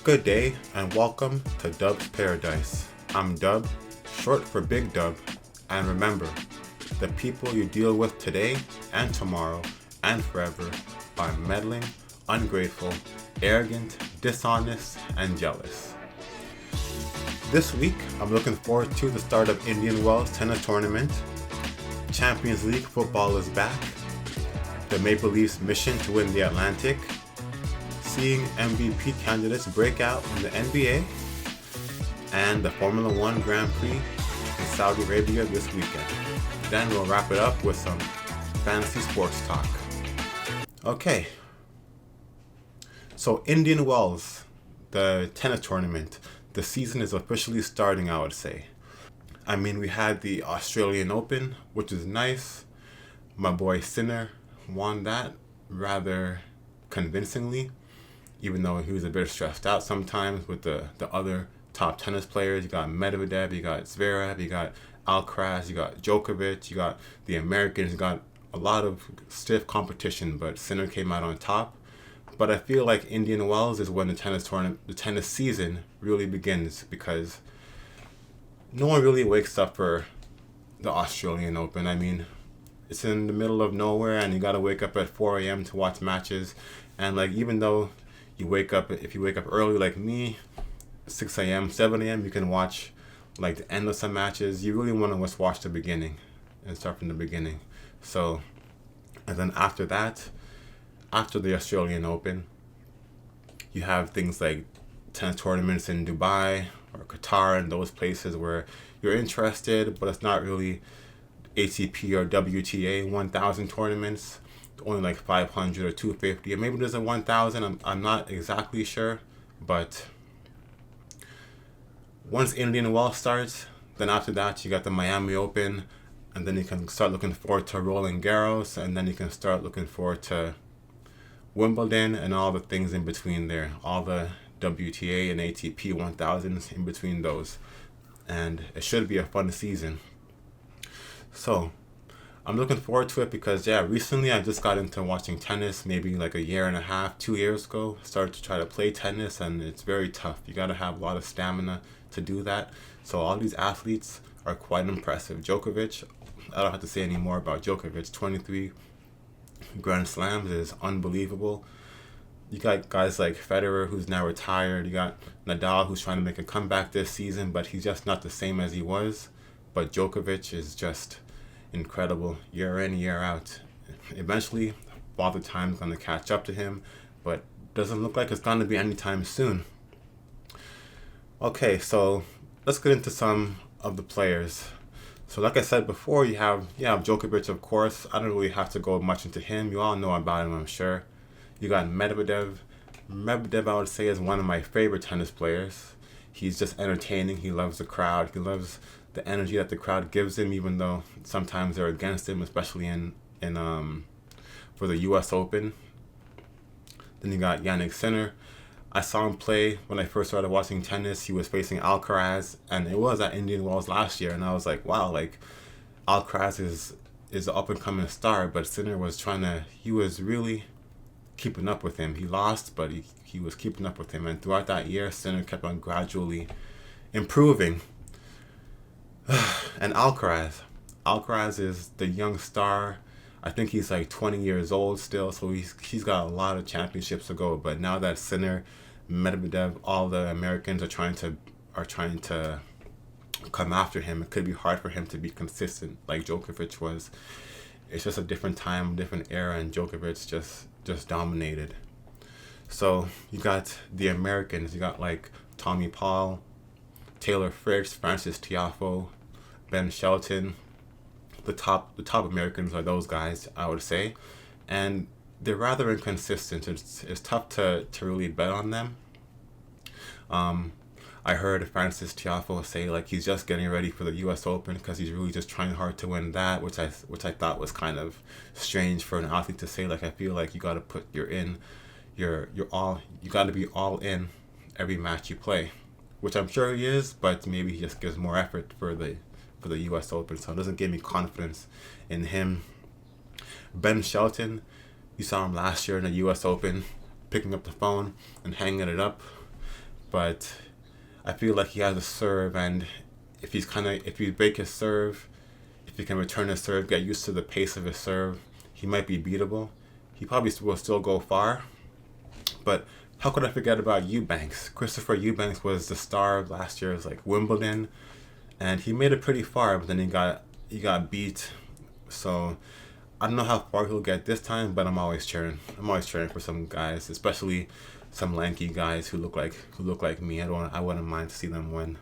Good day and welcome to Dub's Paradise. I'm Dub, short for Big Dub, and remember, the people you deal with today and tomorrow and forever are meddling, ungrateful, arrogant, dishonest, and jealous. This week, I'm looking forward to the start of Indian Wells tennis tournament. Champions League football is back. The Maple Leafs mission to win the Atlantic. Seeing MVP candidates break out in the NBA. And the Formula One Grand Prix in Saudi Arabia this weekend. Then we'll wrap it up with some fantasy sports talk. Okay. So Indian Wells, the tennis tournament, the season is officially starting, I would say. I mean, we had the Australian Open, which is nice. My boy Sinner won that rather convincingly, even though he was a bit stressed out sometimes with the other top tennis players. You got Medvedev, you got Zverev, you got Alcaraz, you got Djokovic, you got the Americans, you got a lot of stiff competition, but Sinner came out on top. But I feel like Indian Wells is when the tennis season really begins, because no one really wakes up for the Australian Open. I mean, it's in the middle of nowhere and you gotta wake up at 4 a.m. to watch matches. And like, even though if you wake up early like me, 6 a.m., 7 a.m., you can watch like the end of some matches. You really want to just watch the beginning and start from the beginning. So, and then after that, after the Australian Open, you have things like tennis tournaments in Dubai or Qatar and those places where you're interested, but it's not really ATP or WTA 1000 tournaments. Only like 500 or 250, or maybe there's a 1000. I'm not exactly sure, but once Indian Wells starts, then after that you got the Miami Open, and then you can start looking forward to Roland Garros, and then you can start looking forward to Wimbledon and all the things in between there, all the WTA and ATP 1000s in between those, and it should be a fun season. So I'm looking forward to it because, recently I just got into watching tennis, maybe like a year and a half, 2 years ago. Started to try to play tennis, and it's very tough. You got to have a lot of stamina to do that. So all these athletes are quite impressive. Djokovic, I don't have to say any more about Djokovic. 23 Grand Slams is unbelievable. You got guys like Federer, who's now retired. You got Nadal, who's trying to make a comeback this season, but he's just not the same as he was. But Djokovic is just incredible year in, year out. Eventually, Father Time's going to catch up to him, but doesn't look like it's going to be anytime soon. Okay, so let's get into some of the players. So like I said before, you have Djokovic, of course. I don't really have to go much into him. You all know about him, I'm sure. You got Medvedev. Medvedev, I would say, is one of my favorite tennis players. He's just entertaining. He loves the crowd. He loves the energy that the crowd gives him, even though sometimes they're against him, especially in for the U.S. Open. Then you got Jannik Sinner. I saw him play when I first started watching tennis. He was facing Alcaraz, and it was at Indian Wells last year, and I was like, wow, like Alcaraz is an up and coming star, but Sinner he was really keeping up with him. He lost, but he was keeping up with him, and throughout that year, Sinner kept on gradually improving. And Alcaraz is the young star. I think he's like 20 years old still, so he's got a lot of championships to go. But now that Sinner, Medvedev, all the Americans are trying to come after him, it could be hard for him to be consistent like Djokovic was. It's just a different time, different era, and Djokovic just dominated. So you got the Americans. You got like Tommy Paul, Taylor Fritz, Francis Tiafoe, Ben Shelton. The top Americans are those guys, I would say, and they're rather inconsistent. It's tough to really bet on them. I heard Francis Tiafoe say like he's just getting ready for the U.S. Open because he's really just trying hard to win that, which I thought was kind of strange for an athlete to say. Like, I feel like you got to you got to be all in every match you play, which I'm sure he is, but maybe he just gives more effort for the U.S. Open, so it doesn't give me confidence in him. Ben Shelton, you saw him last year in the U.S. Open, picking up the phone and hanging it up. but I feel like he has a serve, and if you break his serve, if he can return his serve, get used to the pace of his serve, he might be beatable. He probably will still go far. But how could I forget about Eubanks? Christopher Eubanks was the star of last year's like Wimbledon, and he made it pretty far, but then he got beat. So I don't know how far he'll get this time, but I'm always cheering. I'm always cheering for some guys, especially some lanky guys who look like me. I wouldn't mind to see them win.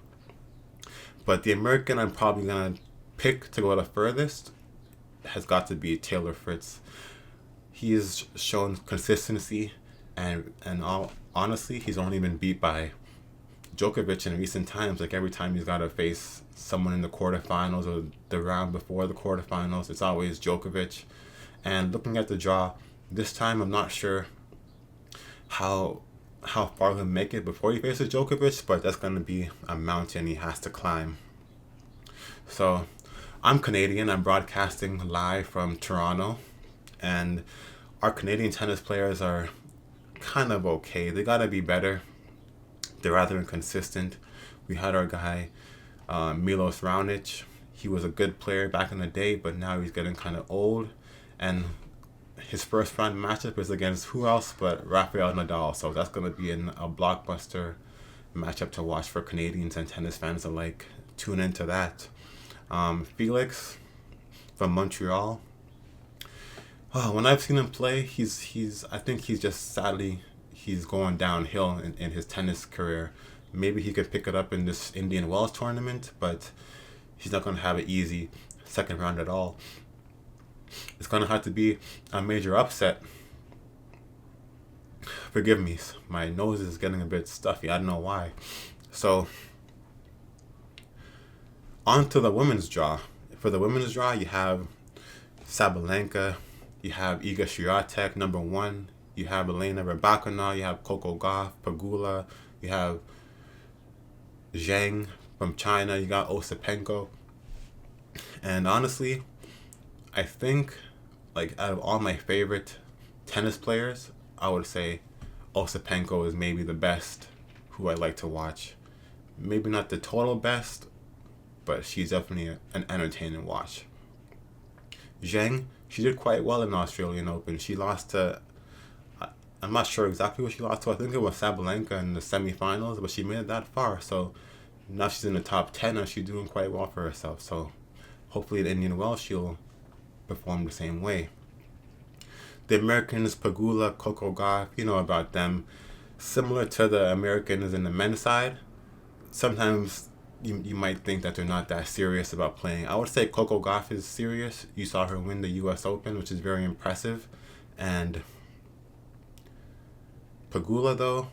But the American I'm probably gonna pick to go the furthest has got to be Taylor Fritz. He has shown consistency, and honestly, he's only been beat by Djokovic in recent times. Like every time he's got to face someone in the quarterfinals or the round before the quarterfinals, it's always Djokovic. And looking at the draw this time, I'm not sure how far he'll make it before he faces Djokovic, but that's going to be a mountain he has to climb. So I'm Canadian. I'm broadcasting live from Toronto, and our Canadian tennis players are kind of okay. They got to be better. They're rather inconsistent. We had our guy, Milos Raonic. He was a good player back in the day, but now he's getting kind of old. And his first round matchup is against who else but Rafael Nadal. So that's going to be a blockbuster matchup to watch for Canadians and tennis fans alike. Tune into that. Felix from Montreal. Oh, when I've seen him play, I think he's just sadly he's going downhill in his tennis career. Maybe he could pick it up in this Indian Wells tournament, but he's not going to have an easy second round at all. It's going to have to be a major upset. Forgive me, my nose is getting a bit stuffy. I don't know why. So, on to the women's draw. For the women's draw, you have Sabalenka, you have Iga Swiatek, number 1. You have Elena Rybakina, you have Coco Gauff, Pegula, you have Zhang from China, you got Ostapenko. And honestly, I think, like, out of all my favorite tennis players, I would say Ostapenko is maybe the best who I like to watch. Maybe not the total best, but she's definitely an entertaining watch. Zhang, she did quite well in the Australian Open. She lost to, I'm not sure exactly what she lost to. I think it was Sabalenka in the semifinals, but she made it that far. So now she's in the top 10 and she's doing quite well for herself. So hopefully in Indian Wells she'll perform the same way. The Americans, Pegula, Coco Gauff, you know about them. Similar to the Americans in the men's side, sometimes you might think that they're not that serious about playing. I would say Coco Gauff is serious. You saw her win the U.S. Open, which is very impressive. And Pegula, though,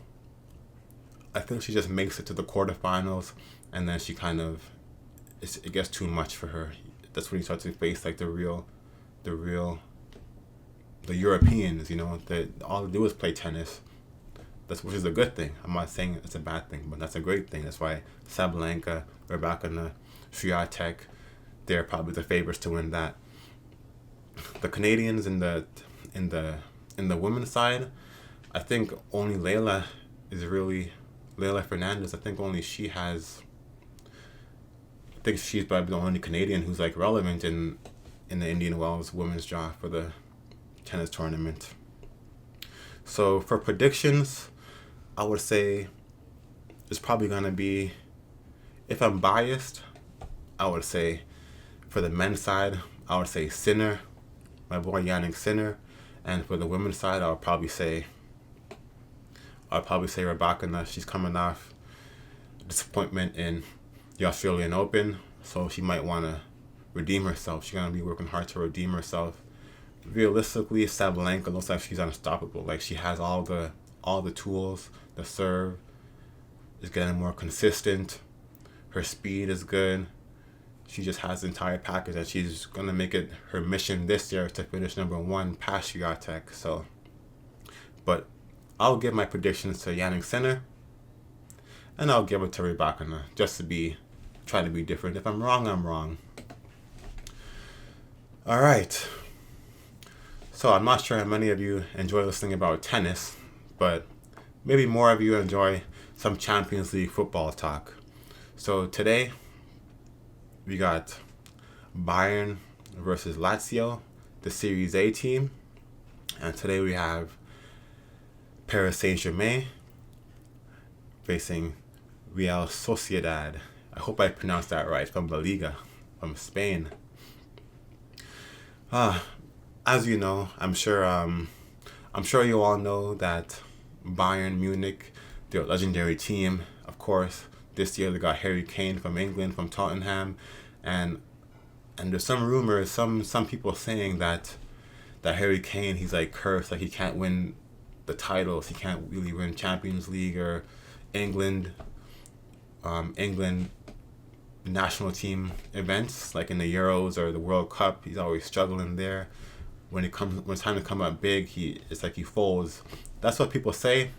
I think she just makes it to the quarterfinals, and then she kind of, it gets too much for her. That's when you start to face like the Europeans, you know, that all they do is play tennis. Which is a good thing. I'm not saying it's a bad thing, but that's a great thing. That's why Sabalenka, Rybakina, Swiatek, they're probably the favorites to win that. The Canadians in the women's side, I think only Leylah Fernandez. I think only she has. I think she's probably the only Canadian who's like relevant in the Indian Wells women's draw for the tennis tournament. So for predictions, I would say it's probably going to be, if I'm biased, I would say for the men's side, I would say Sinner, my boy Yannick Sinner. And for the women's side, I would probably say Rybakina. She's coming off disappointment in the Australian Open, so she might want to redeem herself. She's going to be working hard to redeem herself. Realistically, Sabalenka looks like she's unstoppable. Like, she has all the tools. The serve is getting more consistent. Her speed is good. She just has the entire package, and she's gonna make it her mission this year to finish number 1 past Swiatek. So, but I'll give my predictions to Yannick Sinner, and I'll give it to Rybakina just to try to be different. If I'm wrong, I'm wrong. All right. So I'm not sure how many of you enjoy listening about tennis, but maybe more of you enjoy some Champions League football talk. So today we got Bayern versus Lazio, the Series A team. And today we have Paris Saint-Germain facing Real Sociedad. I hope I pronounced that right, from La Liga, from Spain. As you know, I'm sure you all know that Bayern Munich, their legendary team, of course. This year they got Harry Kane from England, from Tottenham, and there's some rumors, some people saying that Harry Kane, he's like cursed, like he can't win the titles, he can't really win Champions League or England national team events like in the Euros or the World Cup. He's always struggling there. When it's time to come up big, it's like he folds. That's what people say.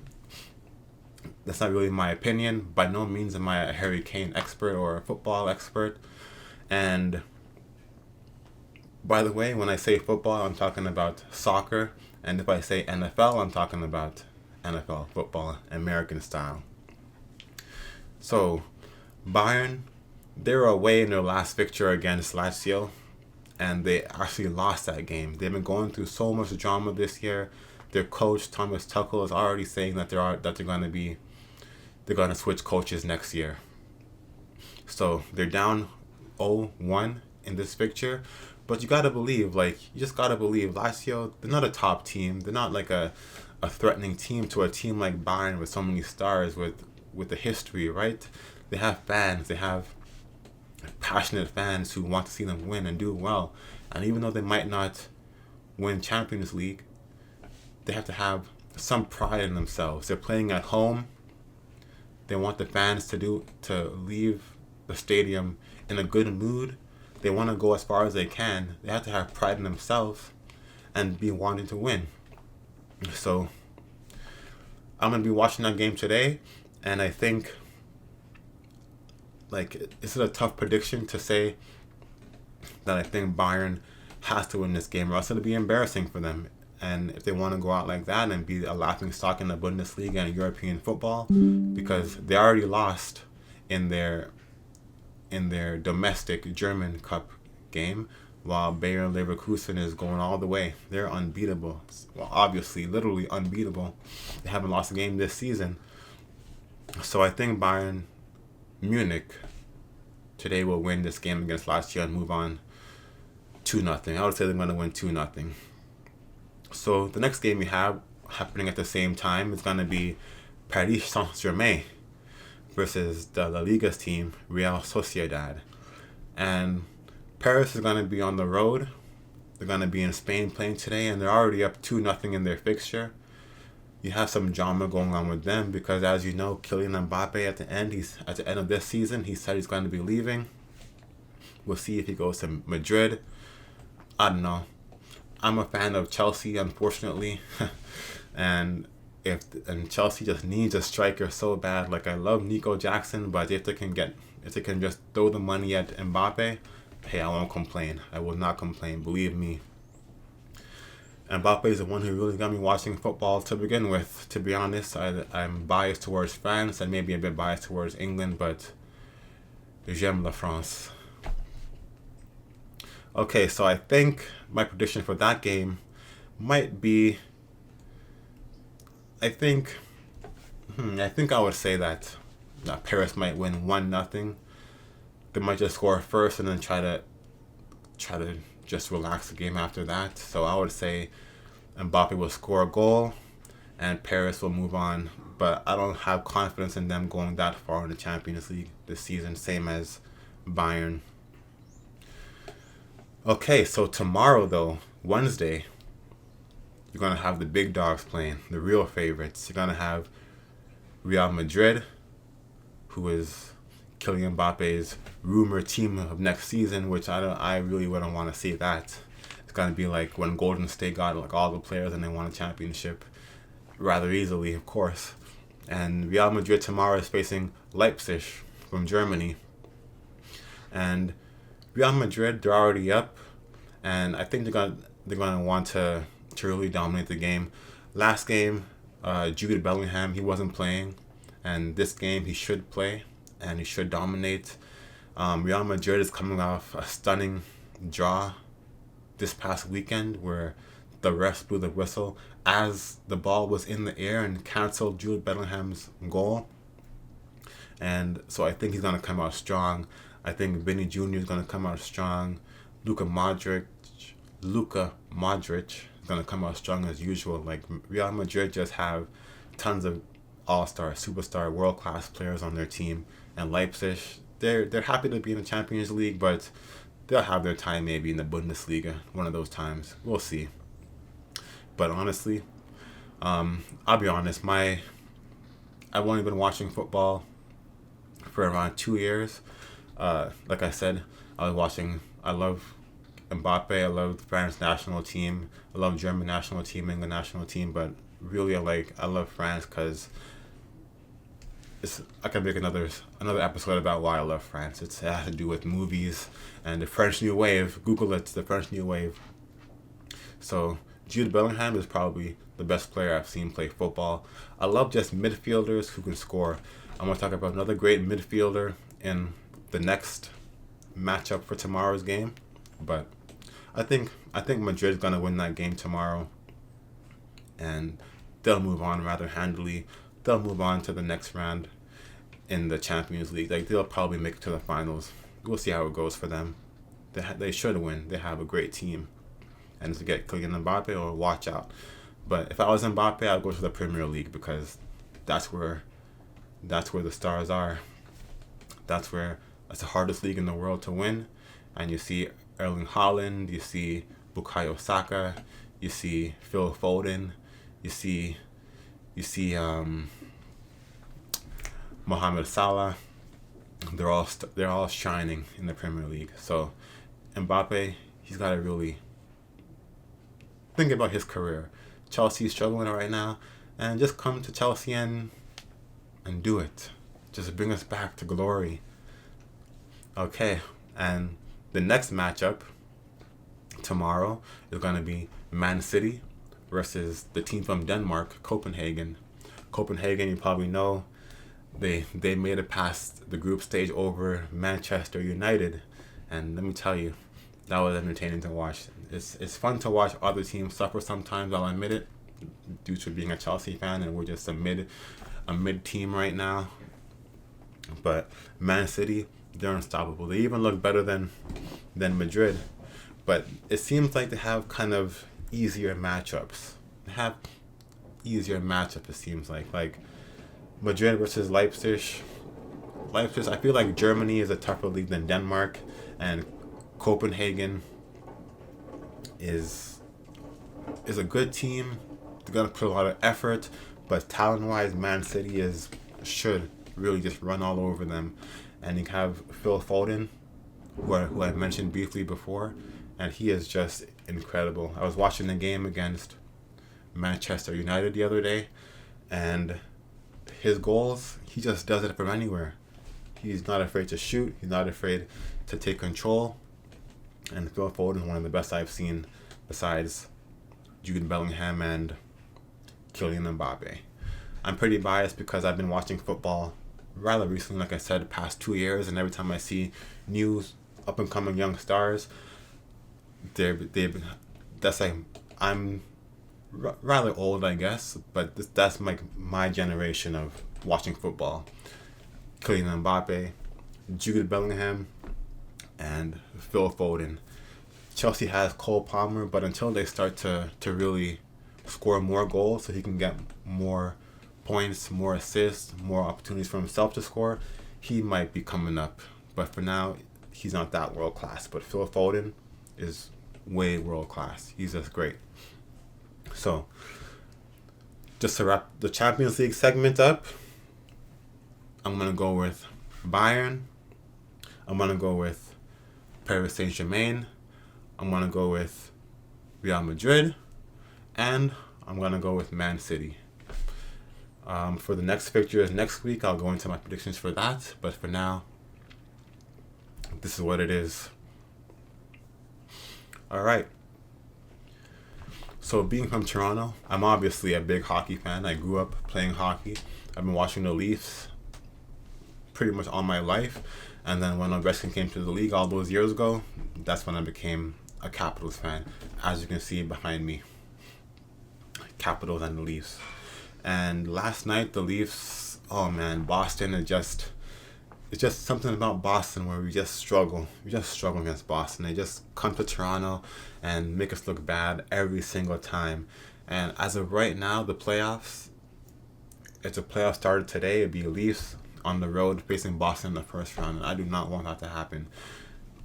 That's not really my opinion. By no means am I a Harry Kane expert or a football expert. And by the way, when I say football, I'm talking about soccer. And if I say NFL, I'm talking about NFL football, American style. So, Bayern, they were away in their last victory against Lazio, and they actually lost that game. They've been going through so much drama this year. Their coach, Thomas Tuchel, is already saying that they're going to switch coaches next year. So they're down 0-1 in this fixture. But you just gotta believe Lazio, they're not a top team. They're not like a threatening team to a team like Bayern with so many stars, with the history, right? They have fans. They have passionate fans who want to see them win and do well. And even though they might not win Champions League, they have to have some pride in themselves. They're playing at home. They want the fans to leave the stadium in a good mood. They want to go as far as they can. They have to have pride in themselves and be wanting to win. So I'm going to be watching that game today, and I think, this is a tough prediction to say that I think Bayern has to win this game, or else it'll be embarrassing for them. And if they want to go out like that and be a laughing stock in the Bundesliga and European football, because they already lost in their domestic German Cup game, while Bayer Leverkusen is going all the way. They're unbeatable. Well, obviously, literally unbeatable. They haven't lost a game this season. So I think Bayern Munich today will win this game against Lazio and move on 2-0. I would say they're going to win 2-0. So the next game we have happening at the same time is going to be Paris Saint-Germain versus the La Liga's team, Real Sociedad. And Paris is going to be on the road. They're going to be in Spain playing today, and they're already up 2-0 in their fixture. You have some drama going on with them because, as you know, Kylian Mbappe at the end of this season, he said he's going to be leaving. We'll see if he goes to Madrid. I don't know. I'm a fan of Chelsea, unfortunately. and Chelsea just needs a striker so bad. Like, I love Nico Jackson, but if they can just throw the money at Mbappe, hey, I won't complain. I will not complain, believe me. Mbappe is the one who really got me watching football to begin with. To be honest, I'm biased towards France and maybe a bit biased towards England, but j'aime la France. Okay, so I think my prediction for that game might be, I think I would say that Paris might win 1-0. They might just score first and then try to just relax the game after that. So I would say Mbappe will score a goal and Paris will move on. But I don't have confidence in them going that far in the Champions League this season, same as Bayern. Okay, so tomorrow though, Wednesday, you're going to have the big dogs playing, the real favorites. You're going to have Real Madrid, who is Kylian Mbappe's rumored team of next season, which I really wouldn't want to see that. It's going to be like when Golden State got like all the players and they won a championship rather easily, of course. And Real Madrid tomorrow is facing Leipzig from Germany. And Real Madrid, they're already up, and I think they're gonna want to really dominate the game. Last game, Jude Bellingham, he wasn't playing, and this game he should play and he should dominate. Real Madrid is coming off a stunning draw this past weekend where the refs blew the whistle as the ball was in the air and canceled Jude Bellingham's goal. And so I think he's going to come out strong. I think Vinny Jr. is going to come out strong. Luka Modric is going to come out strong as usual. Like, Real Madrid just have tons of all-star, superstar, world-class players on their team. And Leipzig, they're happy to be in the Champions League, but they'll have their time maybe in the Bundesliga one of those times. We'll see. But honestly, I'll be honest, I've only been watching football for around 2 years. Like I said, I love Mbappe, I love the France national team, I love German national team, England national team, but really I love France because I can make another episode about why I love France. It has to do with movies and the French New Wave. Google it, the French New Wave. So Jude Bellingham is probably the best player I've seen play football. I love just midfielders who can score. I'm going to talk about another great midfielder in the next matchup for tomorrow's game. But I think Madrid's going to win that game tomorrow. And they'll move on rather handily. They'll move on to the next round in the Champions League. They'll probably make it to the finals. We'll see how it goes for them. They should win. They have a great team. And to get Kylian Mbappe, or watch out. But if I was Mbappe, I'd go to the Premier League because that's where the stars are. That's the hardest league in the world to win. And you see Erling Haaland, you see Bukayo Saka, you see Phil Foden, you see Mohamed Salah. They're all shining in the Premier League. So Mbappe, he's got to really think about his career. Chelsea's struggling right now, and just come to Chelsea and do it. Just bring us back to glory. Okay, and the next matchup tomorrow is going to be Man City versus the team from Denmark, Copenhagen. Copenhagen, you probably know, they made it past the group stage over Manchester United, and let me tell you, that was entertaining to watch. It's fun to watch other teams suffer sometimes, I'll admit it, due to being a Chelsea fan, and we're just a mid team right now. But Man City, they're unstoppable. They even look better than Madrid. But it seems like they have kind of easier matchups. It seems like Madrid versus Leipzig. I feel like Germany is a tougher league than Denmark, and Copenhagen is a good team. They're gonna put a lot of effort, but talent-wise, Man City should really just run all over them. And you have Phil Foden, who I mentioned briefly before, and he is just incredible. I was watching the game against Manchester United the other day, and his goals, he just does it from anywhere. He's not afraid to shoot. He's not afraid to take control. And Phil Foden is one of the best I've seen besides Jude Bellingham and Kylian Mbappe. I'm pretty biased because I've been watching football rather recently, like I said, the past 2 years, and every time I see new up-and-coming young stars, I'm rather old, I guess, but that's my generation of watching football. Kylian Mbappe, Jude Bellingham, and Phil Foden. Chelsea has Cole Palmer, but until they start to really score more goals so he can get more points, more assists, more opportunities for himself to score, he might be coming up. But for now, he's not that world class. But Phil Foden is way world class. He's just great. So, just to wrap the Champions League segment up, I'm going to go with Bayern. I'm going to go with Paris Saint-Germain. I'm going to go with Real Madrid. And I'm going to go with Man City. For the next fixtures next week, I'll go into my predictions for that. But for now, this is what it is. All right. So being from Toronto, I'm obviously a big hockey fan. I grew up playing hockey. I've been watching the Leafs pretty much all my life. And then when Ovechkin came to the league all those years ago, that's when I became a Capitals fan. As you can see behind me, Capitals and the Leafs. And last night, the Leafs, oh man, Boston, it's just something about Boston where we just struggle. We just struggle against Boston. They just come to Toronto and make us look bad every single time. And as of right now, the playoffs, if the playoffs started today, it'd be Leafs on the road facing Boston in the first round. And I do not want that to happen.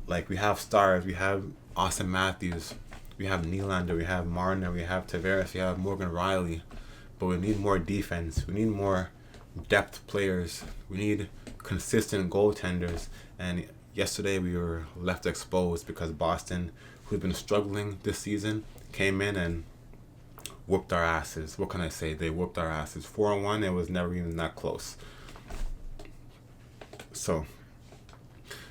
Like, we have stars. We have Austin Matthews. We have Nylander. We have Marner. We have Tavares. We have Morgan Riley. But we need more defense. We need more depth players. We need consistent goaltenders. And yesterday we were left exposed because Boston, who've been struggling this season, came in and whooped our asses. What can I say? They whooped our asses. 4-1, it was never even that close. So,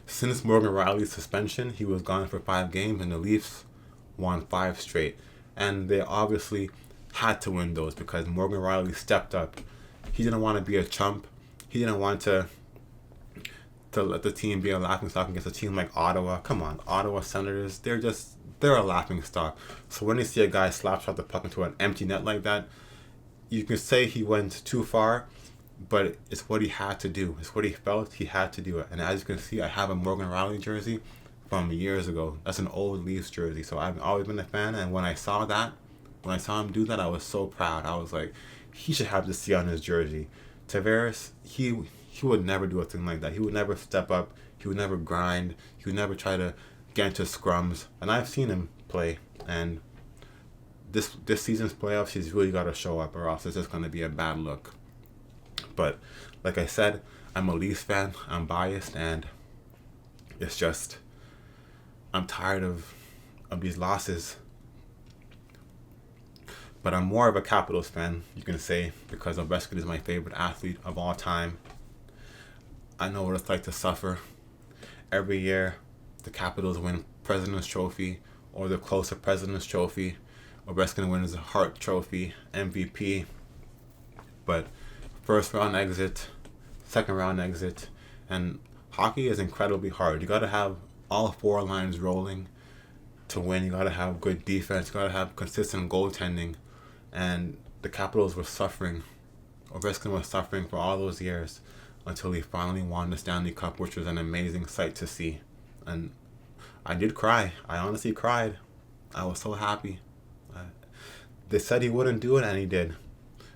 since Morgan Riley's suspension, he was gone for 5 games, and the Leafs won 5 straight. And they obviously had to win those because Morgan Riley stepped up. He didn't want to be a chump. He didn't want to let the team be a laughingstock against a team like Ottawa. Come on, Ottawa Senators, they're a laughingstock. So when you see a guy slap shot the puck into an empty net like that, you can say he went too far, but it's what he had to do. It's what he felt he had to do it. And as you can see, I have a Morgan Riley jersey from years ago. That's an old Leafs jersey. So I've always been a fan, and when I saw him do that, I was so proud. I was like, he should have this C on his jersey. Tavares, he would never do a thing like that. He would never step up. He would never grind. He would never try to get into scrums. And I've seen him play. And this season's playoffs, he's really got to show up, or else it's just going to be a bad look. But like I said, I'm a Leafs fan. I'm biased, and it's just, I'm tired of these losses. But I'm more of a Capitals fan, you can say, because Ovechkin is my favorite athlete of all time. I know what it's like to suffer. Every year, the Capitals win President's Trophy, or they're close to President's Trophy. Ovechkin wins the Hart Trophy, MVP. But first round exit, second round exit, and hockey is incredibly hard. You got to have all 4 lines rolling to win. You got to have good defense. You got to have consistent goaltending. And the Capitals were suffering. Ovechkin was suffering for all those years until he finally won the Stanley Cup, which was an amazing sight to see. And I did cry. I honestly cried. I was so happy. They said he wouldn't do it, and he did.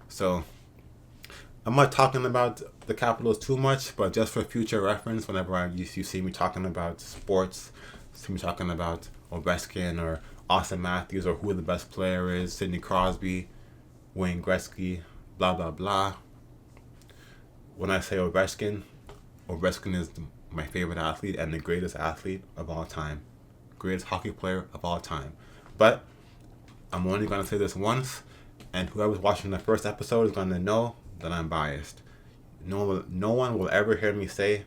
So I'm not talking about the Capitals too much, but just for future reference, whenever you see me talking about sports, see me talking about Ovechkin or Austin Matthews or who the best player is, Sidney Crosby, Wayne Gretzky, blah, blah, blah. When I say Ovechkin is my favorite athlete and the greatest athlete of all time. Greatest hockey player of all time. But I'm only going to say this once, and whoever's watching the first episode is going to know that I'm biased. No one will ever hear me say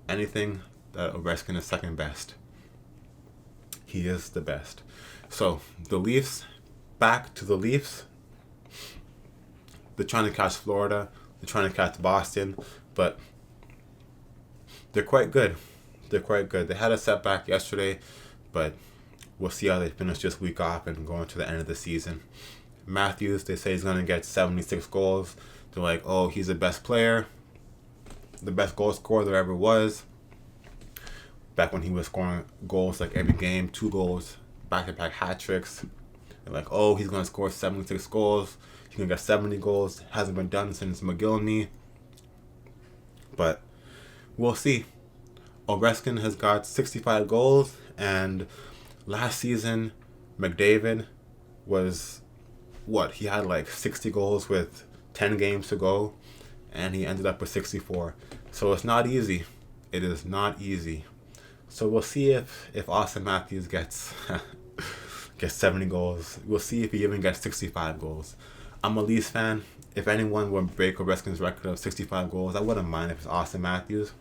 anything that Ovechkin is second best. He is the best. So, the Leafs, back to the Leafs. They're trying to catch Florida. They're trying to catch Boston. But they're quite good. They had a setback yesterday, but we'll see how they finish this week off and go into the end of the season. Matthews, they say he's going to get 76 goals. They're like, oh, he's the best player. The best goal scorer there ever was. Back when he was scoring goals like every game, 2 goals, back-to-back hat tricks. They're like, oh, he's going to score 76 goals. He's going to get 70 goals. Hasn't been done since McGillney. But we'll see. Ovechkin has got 65 goals. And last season, McDavid was, he had like 60 goals with 10 games to go. And he ended up with 64. So it's not easy. It is not easy. So we'll see if Austin Matthews gets 70 goals. We'll see if he even gets 65 goals. I'm a Leafs fan. If anyone would break Ovechkin's record of 65 goals, I wouldn't mind if it's Austin Matthews.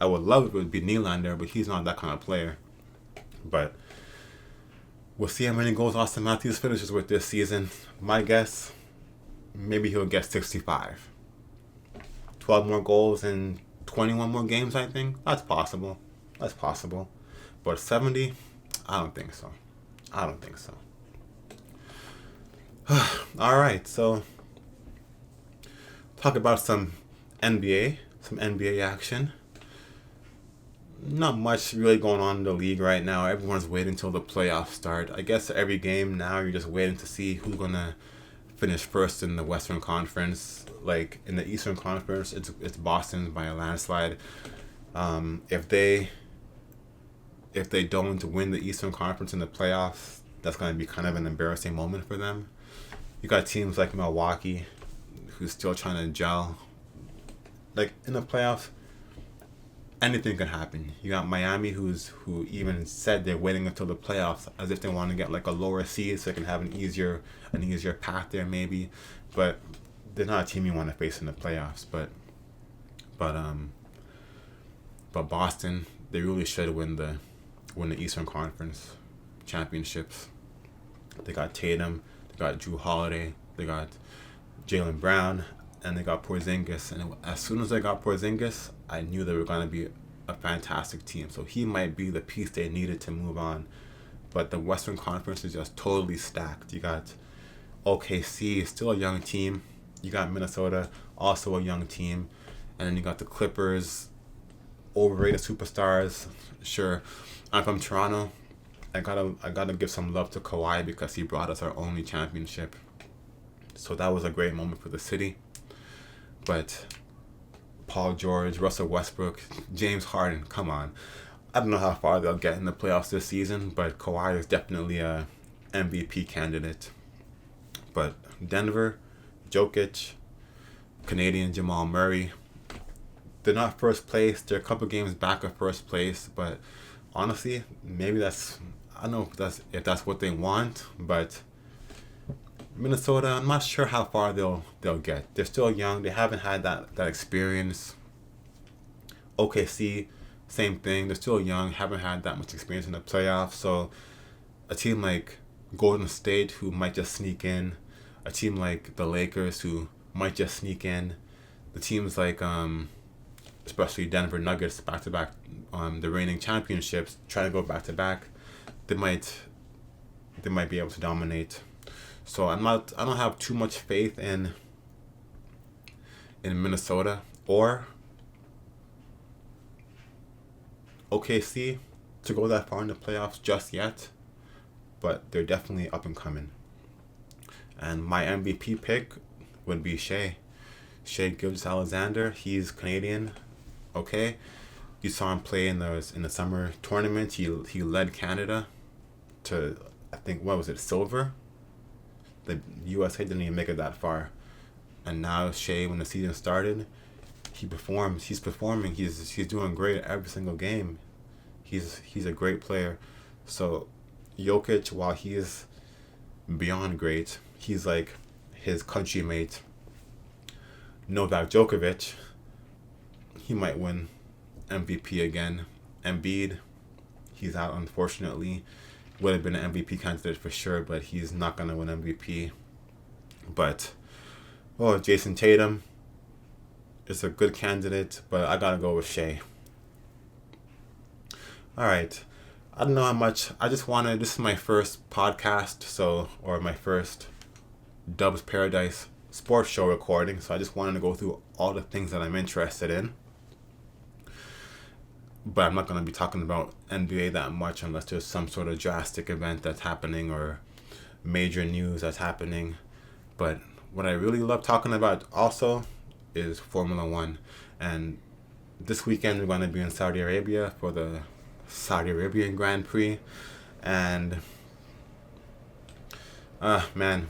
I would love if it would be Nylander, but he's not that kind of player. But We'll see how many goals Austin Matthews finishes with this season. My guess, maybe he'll get 65. 12 more goals in 21 more games, I think. That's possible. That's possible. But 70, I don't think so. I don't think so. All right, so talk about some NBA action. Not much really going on in the league right now. Everyone's waiting until the playoffs start. I guess every game now you're just waiting to see who's gonna finish first in the Western Conference. Like in the Eastern Conference, it's Boston by a landslide. If they don't win the Eastern Conference in the playoffs, that's gonna be kind of an embarrassing moment for them. You got teams like Milwaukee, who's still trying to gel. Like in the playoffs, anything can happen. You got Miami, who even said they're waiting until the playoffs, as if they want to get like a lower seed so they can have an easier path there maybe. But they're not a team you want to face in the playoffs. But Boston, they really should win the Eastern Conference championships. They got Tatum, they got Drew Holiday, they got Jaylen Brown, and they got Porzingis. And as soon as they got Porzingis, I knew they were going to be a fantastic team. So he might be the piece they needed to move on. But the Western Conference is just totally stacked. You got OKC, still a young team. You got Minnesota, also a young team. And then you got the Clippers, overrated superstars. Sure, I'm from Toronto. I gotta give some love to Kawhi because he brought us our only championship. So that was a great moment for the city. But Paul George, Russell Westbrook, James Harden, come on. I don't know how far they'll get in the playoffs this season, but Kawhi is definitely a MVP candidate. But Denver, Jokic, Canadian Jamal Murray, they're not first place. They're a couple games back of first place, but honestly, maybe I don't know if that's what they want, but Minnesota, I'm not sure how far they'll get. They're still young. They haven't had that experience. OKC, same thing. They're still young, haven't had that much experience in the playoffs. So a team like Golden State, who might just sneak in, a team like the Lakers, who might just sneak in, the teams like especially Denver Nuggets, back-to-back the reigning championships, trying to go back-to-back, they might be able to dominate. So I don't have too much faith in Minnesota or OKC to go that far in the playoffs just yet, but they're definitely up and coming. And my MVP pick would be Shai Gilgeous-Alexander. He's Canadian. Okay, you saw him play in the summer tournament. He led Canada to, I think, what was it, silver? The USA didn't even make it that far, and now Shai, when the season started, he performs. He's performing. He's doing great every single game. He's a great player. So Jokic, while he is beyond great, he's like his countrymate Novak Djokovic. He might win MVP again. Embiid, he's out unfortunately. Would have been an MVP candidate for sure, but he's not going to win MVP. But, Jason Tatum is a good candidate, but I got to go with Shai. All right. I don't know how much. This is my first podcast, or my first Dubs Paradise sports show recording, so I just wanted to go through all the things that I'm interested in. But I'm not going to be talking about NBA that much unless there's some sort of drastic event that's happening or major news that's happening. But what I really love talking about also is Formula One. And this weekend we're going to be in Saudi Arabia for the Saudi Arabian Grand Prix. And,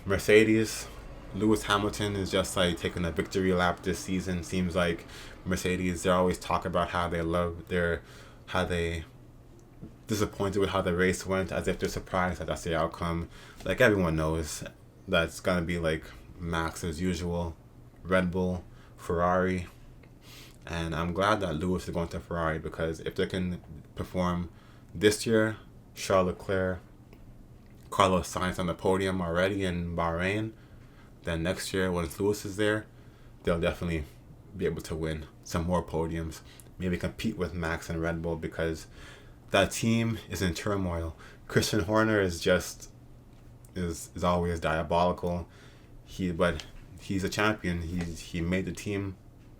Mercedes, Lewis Hamilton is just like taking a victory lap this season. Seems like Mercedes, they always talk about how they disappointed with how the race went, as if they're surprised that that's the outcome. Like everyone knows that's gonna be like Max as usual, Red Bull, Ferrari, and I'm glad that Lewis is going to Ferrari because if they can perform this year, Charles Leclerc Carlos Sainz on the podium already in Bahrain, then next year when Lewis is there, they'll definitely be able to win some more podiums. Maybe compete with Max and Red Bull because that team is in turmoil. Christian Horner is always diabolical. But he's a champion. He made the team,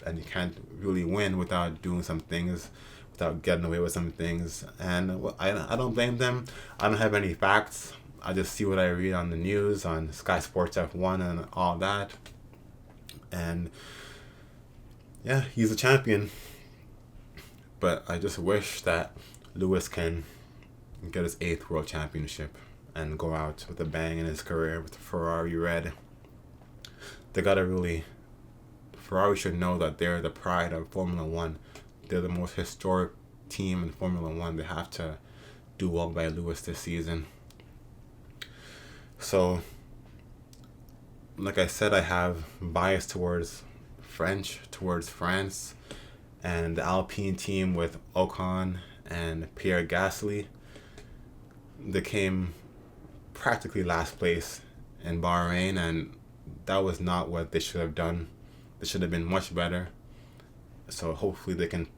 and you can't really win without doing some things, without getting away with some things. And I don't blame them. I don't have any facts. I just see what I read on the news, on Sky Sports F1 and all that. And yeah, he's a champion. But I just wish that Lewis can get his 8th World Championship and go out with a bang in his career with the Ferrari red. Ferrari should know that they're the pride of Formula One. They're the most historic team in Formula One. They have to do well by Lewis this season. So, like I said, I have bias towards France, and the Alpine team with Ocon and Pierre Gasly. They came practically last place in Bahrain, and that was not what they should have done. They should have been much better. So hopefully they can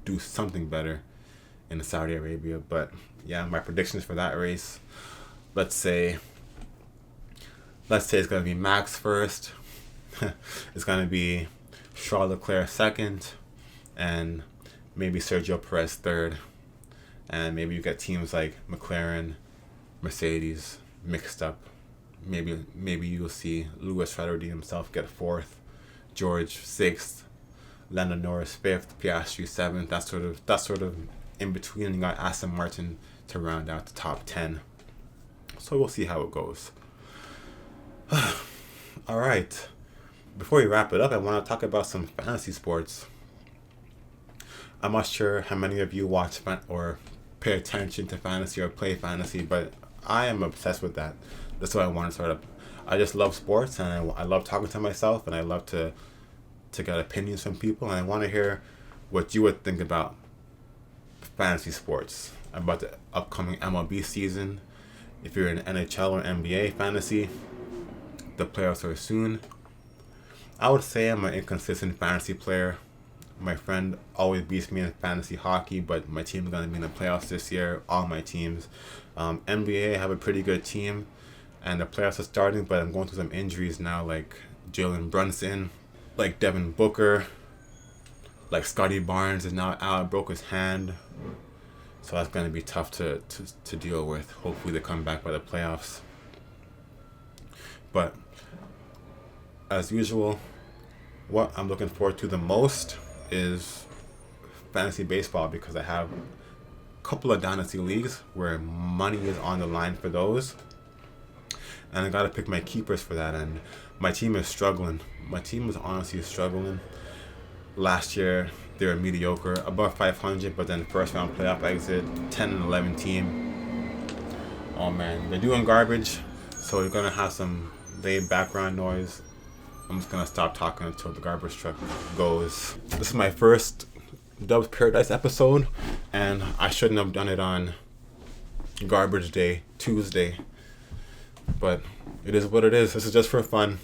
do something better in Saudi Arabia. But yeah, my predictions for that race, let's say it's going to be Max first. It's going to be Charles Leclerc second, and maybe Sergio Perez third. And maybe you get teams like McLaren, Mercedes mixed up. Maybe you'll see Lewis try to redeem himself, get 4th, George 6th, Lando Norris 5th, Piastri 7th. That's sort of in between. And you got Aston Martin to round out the top 10. So we'll see how it goes. All right. Before we wrap it up, I want to talk about some fantasy sports. I'm not sure how many of you watch or pay attention to fantasy or play fantasy, but I am obsessed with that. That's why I want to start up. I just love sports, and I love talking to myself, and I love to get opinions from people, and I want to hear what you would think about fantasy sports, about the upcoming MLB season. If you're in NHL or NBA fantasy, the playoffs are soon. I would say I'm an inconsistent fantasy player. My friend always beats me in fantasy hockey, but my team's going to be in the playoffs this year, all my teams. NBA, I have a pretty good team, and the playoffs are starting, but I'm going through some injuries now, like Jalen Brunson, like Devin Booker, like Scotty Barnes is now out, broke his hand. So that's going to be tough to deal with. Hopefully they come back by the playoffs. But as usual, what I'm looking forward to the most is fantasy baseball, because I have a couple of dynasty leagues where money is on the line for those. And I got to pick my keepers for that. And my team is struggling. My team is honestly struggling. Last year, they were mediocre, above 500, but then first round playoff exit, 10 and 11 team. Oh man, they're doing garbage, so you're going to have some laid background noise. I'm just going to stop talking until the garbage truck goes. This is my first Dubs Paradise episode, and I shouldn't have done it on Garbage Day, Tuesday. But it is what it is. This is just for fun.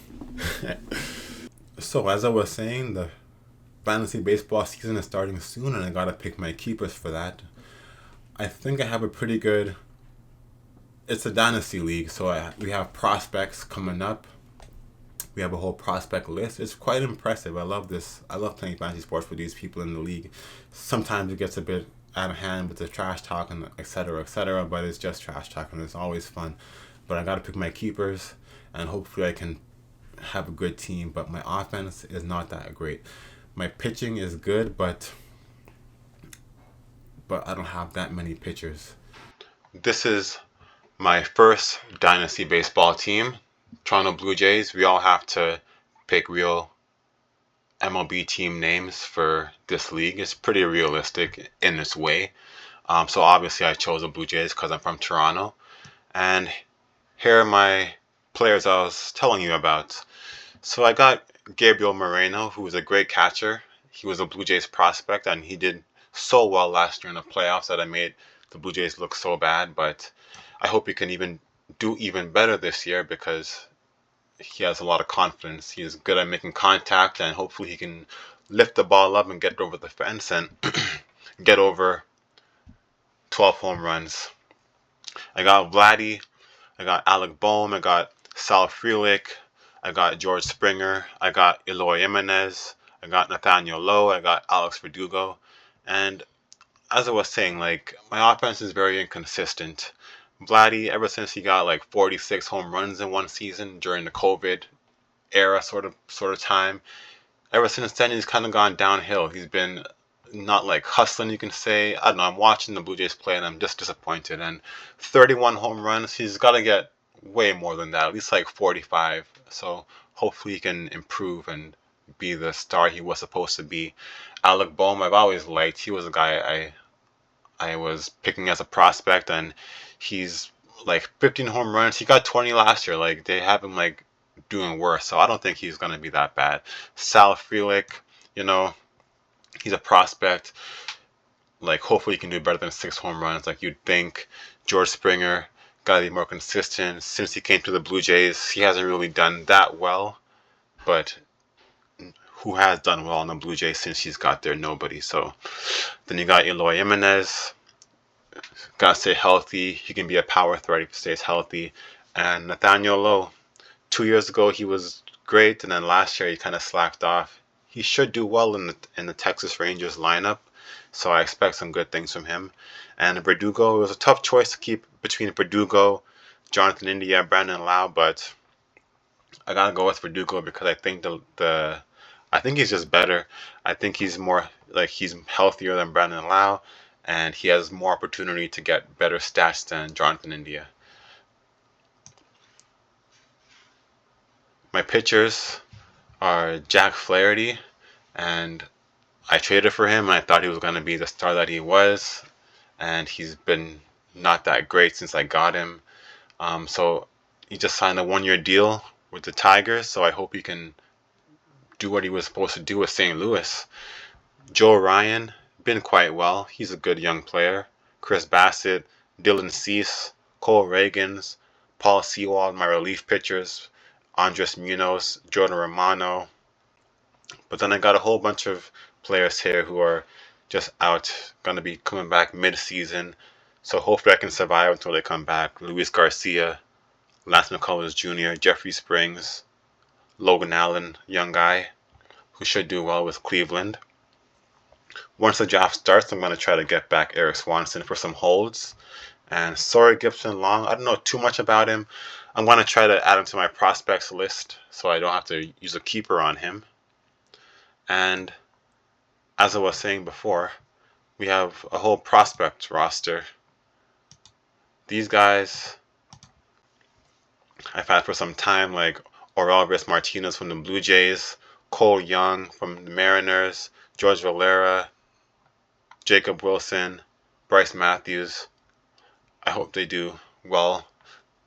So as I was saying, the fantasy baseball season is starting soon, and I gotta pick my keepers for that. I think I have a pretty good... It's a dynasty league, so we have prospects coming up. We have a whole prospect list. It's quite impressive. I love this. I love playing fantasy sports with these people in the league. Sometimes it gets a bit out of hand with the trash talk and etc., but it's just trash talk, and it's always fun. But I gotta pick my keepers, and hopefully I can have a good team. But my offense is not that great. My pitching is good, but I don't have that many pitchers. This is my first dynasty baseball team, Toronto Blue Jays. We all have to pick real MLB team names for this league. It's pretty realistic in this way. So obviously I chose the Blue Jays because I'm from Toronto. And here are my players I was telling you about. So I got Gabriel Moreno, who is a great catcher. He was a Blue Jays prospect, and he did so well last year in the playoffs that I made the Blue Jays look so bad. But I hope he can even do even better this year because he has a lot of confidence. He's good at making contact, and hopefully he can lift the ball up and get it over the fence and get over 12 home runs. I got Vladdy, I got Alec Boehm, I got Sal Frelick, I got George Springer, I got Eloy Jimenez, I got Nathaniel Lowe, I got Alex Verdugo, and as I was saying, like my offense is very inconsistent. Vladdy, ever since he got like 46 home runs in one season during the COVID era sort of time, ever since then he's kind of gone downhill. He's been not like hustling, you can say. I don't know. I'm watching the Blue Jays play and I'm just disappointed. And 31 home runs, he's got to get way more than that, at least like 45. So hopefully he can improve and be the star he was supposed to be. Alec Boehm, I've always liked. He was a guy I was picking as a prospect, and he's like 15 home runs. He got 20 last year. Like they have him like doing worse, so I don't think he's gonna be that bad. Sal Frelick, you know, he's a prospect. Like hopefully he can do better than 6 home runs. Like you'd think. George Springer gotta be more consistent. Since he came to the Blue Jays, he hasn't really done that well. But who has done well on the Blue Jays since he's got there? Nobody. So then you got Eloy Jimenez. Gotta stay healthy. He can be a power threat if he stays healthy. And Nathaniel Lowe. 2 years ago he was great, and then last year he kind of slacked off. He should do well in the Texas Rangers lineup, so I expect some good things from him. And Verdugo, it was a tough choice to keep between Verdugo, Jonathan India, Brandon Lau, but I gotta go with Verdugo because I think I think he's just better. I think he's more like he's healthier than Brandon Lau, and he has more opportunity to get better stats than Jonathan India. My pitchers are Jack Flaherty, and I traded for him, and I thought he was going to be the star that he was, and he's been not that great since I got him. So he just signed a 1-year deal with the Tigers, so I hope he can do what he was supposed to do with St. Louis. Joe Ryan, been quite well. He's a good young player. Chris Bassett, Dylan Cease, Cole Reagans, Paul Sewald, my relief pitchers, Andres Munoz, Jordan Romano. But then I got a whole bunch of players here who are just out, going to be coming back mid-season. So hopefully I can survive until they come back. Luis Garcia, Lance McCullers Jr., Jeffrey Springs, Logan Allen, young guy, who should do well with Cleveland. Once the draft starts, I'm going to try to get back Eric Swanson for some holds. And Sorry Gibson Long, I don't know too much about him. I'm going to try to add him to my prospects list so I don't have to use a keeper on him. And as I was saying before, we have a whole prospect roster. These guys I've had for some time, like Orelvis Martinez from the Blue Jays, Cole Young from the Mariners, George Valera, Jacob Wilson, Bryce Matthews. I hope they do well.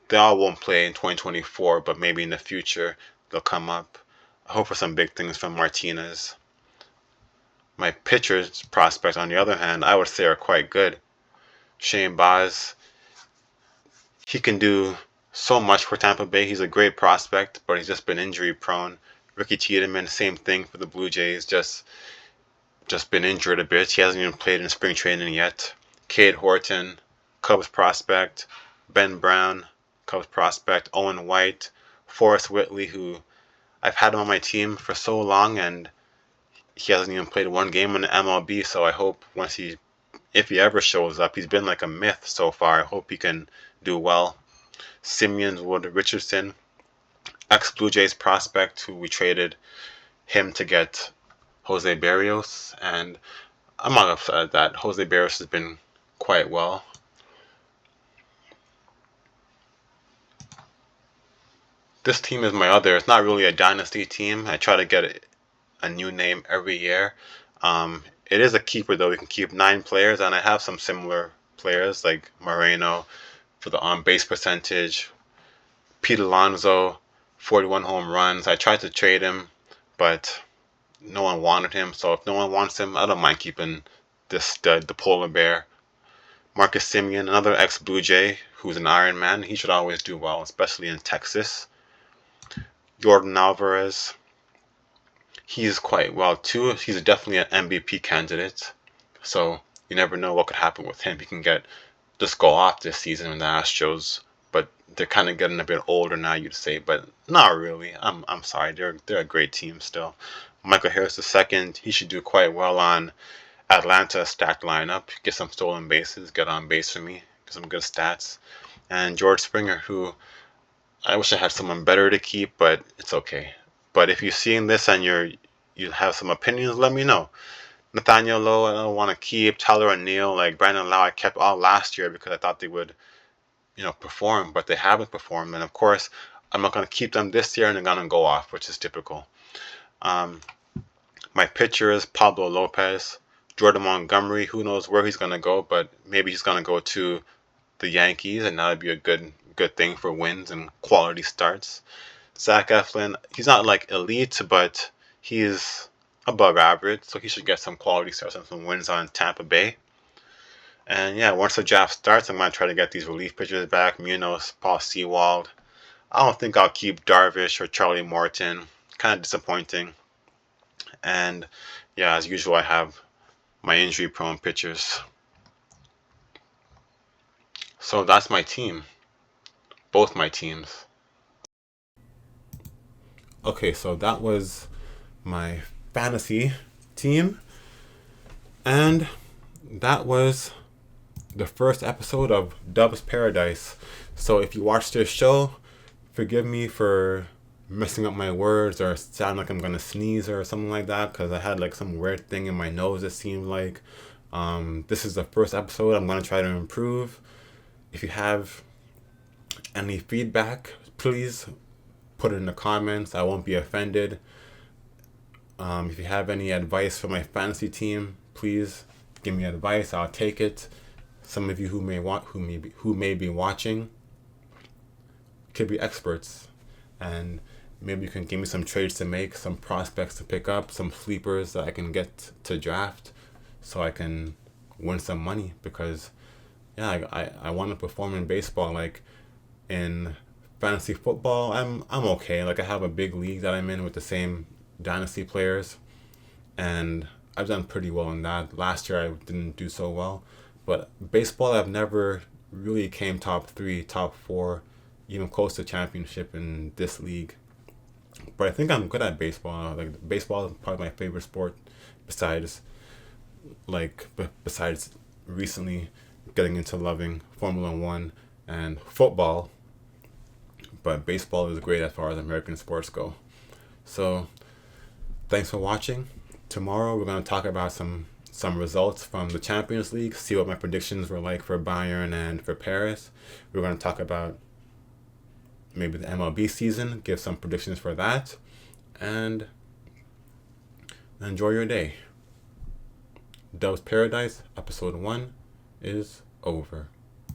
They all won't play in 2024, but maybe in the future they'll come up. I hope for some big things from Martinez. My pitchers prospects, on the other hand, I would say are quite good. Shane Baz, he can do so much for Tampa Bay. He's a great prospect, but he's just been injury prone. Ricky Tiedemann, same thing for the Blue Jays, just been injured a bit. He hasn't even played in spring training yet. Cade Horton, Cubs prospect. Ben Brown, Cubs prospect. Owen White, Forrest Whitley, who I've had him on my team for so long, and he hasn't even played one game in the MLB, so I hope if he ever shows up, he's been like a myth so far. I hope he can do well. Simeon Wood Richardson, ex-Blue Jays prospect, who we traded him to get Jose Barrios, and I'm not upset at that. Jose Barrios has been quite well. This team is my other. It's not really a dynasty team. I try to get a new name every year. It is a keeper though. We can keep 9 players, and I have some similar players like Moreno for the on-base percentage, Pete Alonso, 41 home runs. I tried to trade him, but no one wanted him. So if no one wants him, I don't mind keeping this stud, the polar bear. Marcus Simeon, another ex-Blue Jay who's an Iron Man. He should always do well, especially in Texas. Jordan Alvarez, he's quite well too. He's definitely an MVP candidate. So you never know what could happen with him. He can just go off this season in the Astros, but they're kind of getting a bit older now, you'd say, but not really. I'm sorry, they're a great team still. Michael Harris II, he should do quite well on Atlanta stacked lineup. Get some stolen bases, get on base for me, get some good stats. And George Springer, who I wish I had someone better to keep, but it's okay. But if you're seeing this and you have some opinions, let me know. Nathaniel Lowe, I don't want to keep. Tyler O'Neill, like Brandon Lau, I kept all last year because I thought they would, perform, but they haven't performed. And of course, I'm not going to keep them this year and they're going to go off, which is typical. Um, my pitchers, Pablo Lopez, Jordan Montgomery, who knows where he's going to go, but maybe he's going to go to the Yankees, and that would be a good thing for wins and quality starts. Zach Eflin, he's not like elite, but he's above average, so he should get some quality starts and some wins on Tampa Bay. And yeah, once the draft starts, I'm going to try to get these relief pitchers back. Munoz, Paul Sewald. I don't think I'll keep Darvish or Charlie Morton. Kind of disappointing. And yeah, as usual, I have my injury-prone pitchers. So that's my team. Both my teams. Okay, so that was my fantasy team. And that was the first episode of Dub's Paradise. So if you watch this show, forgive me for messing up my words or sound like I'm gonna sneeze or something like that, because I had like some weird thing in my nose, it seemed like. This is the first episode. I'm gonna try to improve. If you have any feedback, please put it in the comments. I won't be offended. If you have any advice for my fantasy team, please give me advice. I'll take it. Some of you who may be watching could be experts, and maybe you can give me some trades to make, some prospects to pick up, some sleepers that I can get to draft, so I can win some money. Because yeah, I want to perform in baseball. Like in fantasy football, I'm okay. Like I have a big league that I'm in with the same dynasty players, and I've done pretty well in that. Last year I didn't do so well, but baseball I've never really came top 3, top 4, even close to championship in this league. But I think I'm good at baseball. Like baseball is probably my favorite sport, besides recently getting into loving Formula 1 and football. But baseball is great as far as American sports go. So thanks for watching. Tomorrow we're going to talk about some results from the Champions League, see what my predictions were like for Bayern and for Paris. We're going to talk about maybe the MLB season, give some predictions for that, and enjoy your day. Dub's Paradise, episode 1 is over.